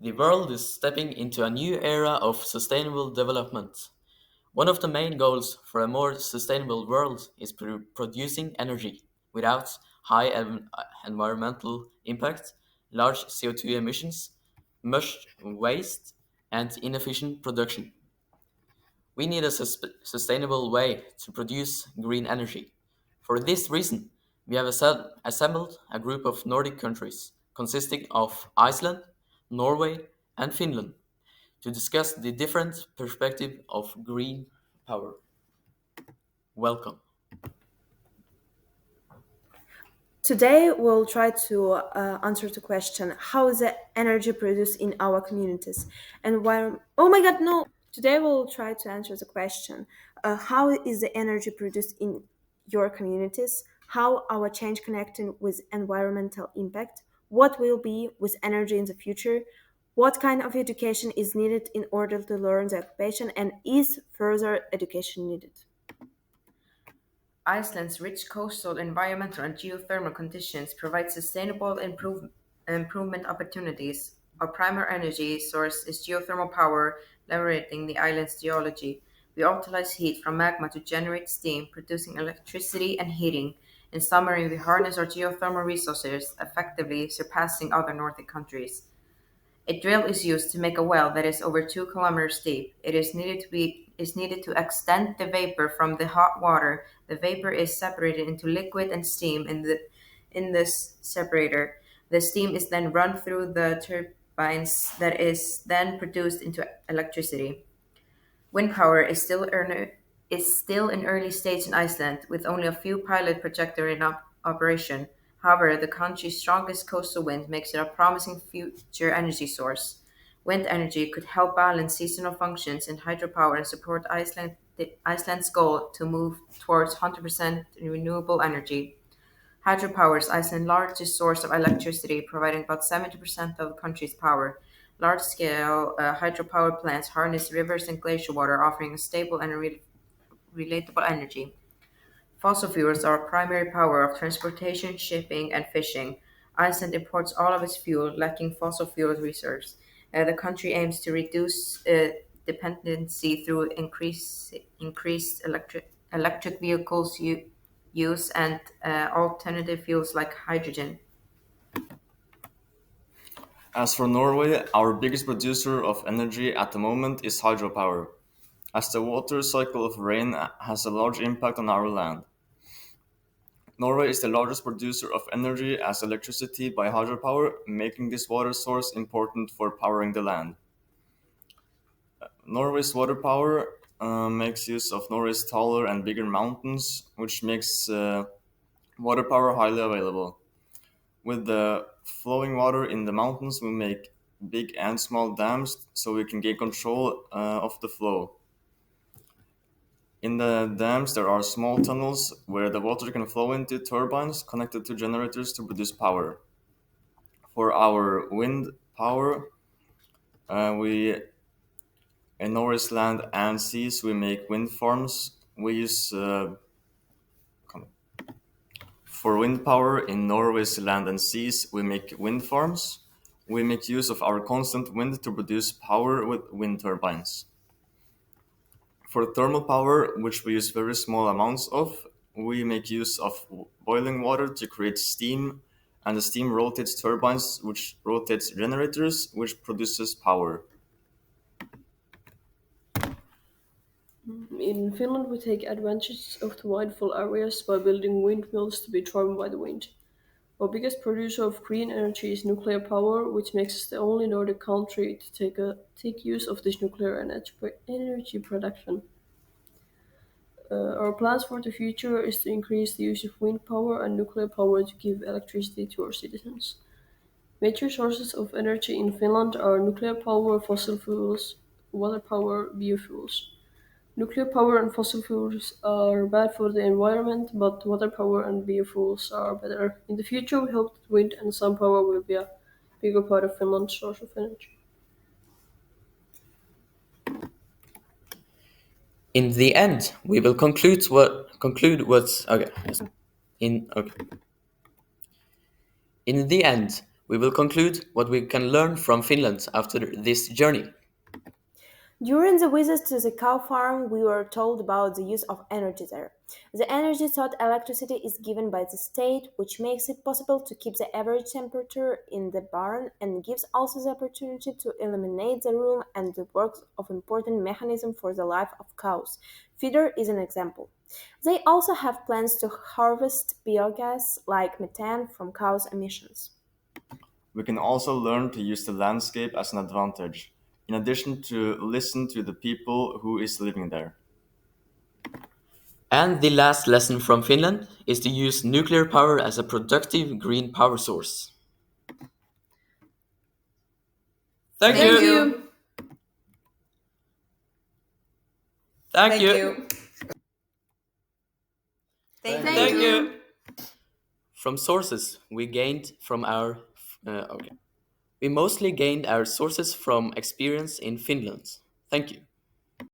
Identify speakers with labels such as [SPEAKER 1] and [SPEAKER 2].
[SPEAKER 1] The world is stepping into a new era of sustainable development. One of the main goals for a more sustainable world is producing energy without high environmental impact, large CO2 emissions, much waste, and inefficient production. We need a sustainable way to produce green energy. For this reason, we have assembled a group of Nordic countries consisting of Iceland, Norway, and Finland to discuss the different perspective of green power. Welcome.
[SPEAKER 2] Today, we'll try to answer the question: how is the energy produced in our communities, and why? Oh my God, no! Today, we'll try to answer the question: how is the energy produced in your communities? How our change connecting with environmental impact? What will be with energy in the future? What kind of education is needed in order to learn the occupation, and is further education needed?
[SPEAKER 3] Iceland's rich coastal, environmental, and geothermal conditions provide sustainable improvement opportunities. Our primary energy source is geothermal power, leveraging the island's geology. We utilize heat from magma to generate steam, producing electricity and heating. In summary, we harness our geothermal resources, effectively surpassing other Nordic countries. A drill is used to make a well that is over 2 kilometers deep. It is needed to extend the vapor from the hot water. The vapor is separated into liquid and steam in this separator. The steam is then run through the turbines that is then produced into electricity. Wind power is still in early stage in Iceland, with only a few pilot projectors in operation. However, the country's strongest coastal wind makes it a promising future energy source. Wind energy could help balance seasonal functions in hydropower and support Iceland's goal to move towards 100% renewable energy. Hydropower is Iceland's largest source of electricity, providing about 70% of the country's power. Large-scale hydropower plants harness rivers and glacier water, offering a stable and relatable energy. Fossil fuels are a primary power of transportation, shipping, and fishing. Iceland imports all of its fuel, lacking fossil fuel reserves. The country aims to reduce dependency through increased electric vehicles use and alternative fuels like hydrogen.
[SPEAKER 4] As for Norway, our biggest producer of energy at the moment is hydropower, as the water cycle of rain has a large impact on our land. Norway is the largest producer of energy as electricity by hydropower, making this water source important for powering the land. Norway's water power makes use of Norway's taller and bigger mountains, which makes water power highly available. With the flowing water in the mountains, we make big and small dams so we can gain control of the flow. In the dams, there are small tunnels where the water can flow into turbines connected to generators to produce power. For our wind power, we in Norway's land and seas, we make wind farms. We use For wind power in Norway's land and seas, we make wind farms. We make use of our constant wind to produce power with wind turbines. For thermal power, which we use very small amounts of, we make use of boiling water to create steam, and the steam rotates turbines, which rotates generators, which produces power.
[SPEAKER 5] In Finland, we take advantage of the windfall areas by building windmills to be driven by the wind. Our biggest producer of green energy is nuclear power, which makes us the only Nordic country to take use of this nuclear energy production. Our plans for the future is to increase the use of wind power and nuclear power to give electricity to our citizens. Major sources of energy in Finland are nuclear power, fossil fuels, water power, biofuels. Nuclear power and fossil fuels are bad for the environment, but water power and biofuels are better. In the future, we hope that wind and sun power will be a bigger part of Finland's source of energy.
[SPEAKER 1] In the end, we will conclude what's okay. In the end, We will conclude what we can learn from Finland after this journey.
[SPEAKER 2] During the visit to the cow farm, we were told about the use of energy there. The energy thought electricity is given by the state, which makes it possible to keep the average temperature in the barn and gives also the opportunity to illuminate the room and the works of important mechanism for the life of cows. Feeder is an example. They also have plans to harvest biogas like methane from cows' emissions.
[SPEAKER 4] We can also learn to use the landscape as an advantage, in addition to listen to the people who is living there.
[SPEAKER 1] And the last lesson from Finland is to use nuclear power as a productive green power source. Thank
[SPEAKER 3] Thank
[SPEAKER 2] Thank
[SPEAKER 1] you.
[SPEAKER 2] you.
[SPEAKER 3] you.
[SPEAKER 1] Thank
[SPEAKER 3] Thank
[SPEAKER 1] you.
[SPEAKER 3] you. Thank
[SPEAKER 2] Thank
[SPEAKER 1] Thank
[SPEAKER 3] you.
[SPEAKER 1] you.
[SPEAKER 2] you.
[SPEAKER 1] From sources we gained from our okay. We mostly gained our sources from experience in Finland. Thank you.